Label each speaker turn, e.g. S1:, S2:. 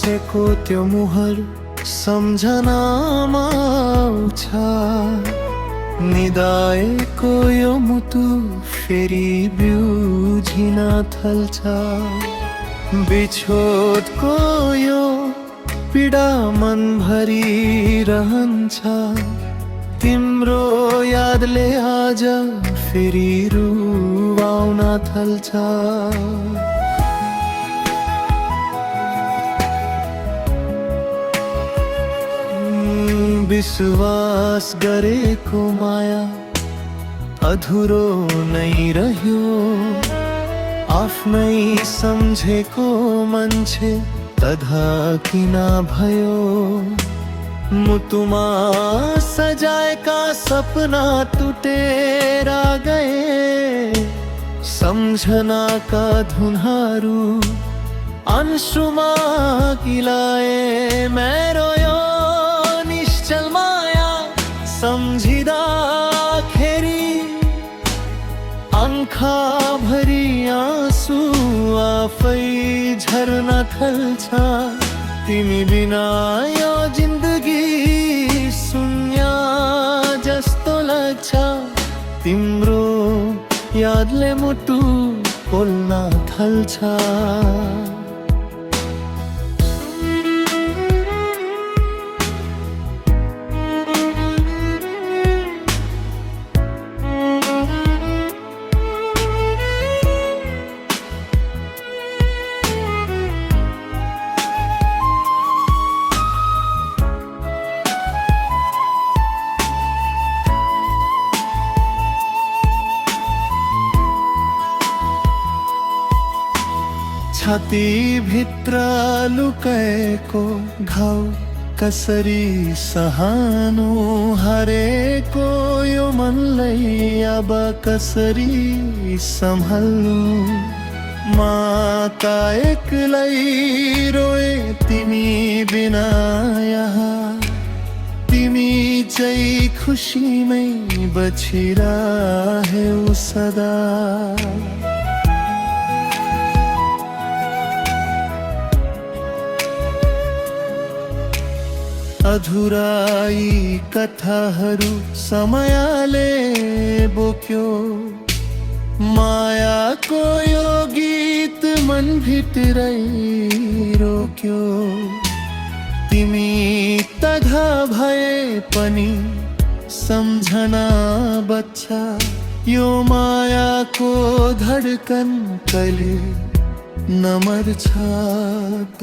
S1: बसेको त्यो मुहर सम्झनामा आउँछ। निदाएको यो मुटु फेरि बिउझिन थाल्छ। बिछोडको यो पीडा मनभरि रहन्छ। तिम्रो यादले आज फेरि रुवाउन थाल्छ। विश्वास गरेको माया अधुरो नै रह्यो। आफ्नै सम्झेको मान्छे तधा किन भयो। मुटुमा सजाएका सपना टुटेर गए। सम्झनाका धुनहरू अंशुमा गिलाए। मेरो यो निश्चल माया सम्झिँदाखेरि आँखाभरि आँसु आफै झर्न थाल्छ। तिमी बिना यो जिन्दगी शून्य जस्तो लाग्छ। तिम्रो यादले मुटु पोल्न थाल्छ। छाती भित्र लुकाएको घाउ कसरी सहनु। हरेको यो मनलाई अब कसरी सम्हाल्नु। माता एक्लै रोए तिमी बिना यहाँ। तिमी चाहिँ खुसीमै बचिरह्यौ सदा। अधुराई कथाहरू समयले बोक्यो। मायाको यो गीत मनभित्रै रोक्यो। तिमी तधा भए पनि सम्झना बच्चा। यो मायाको धडकन कहिले नमर्छ त।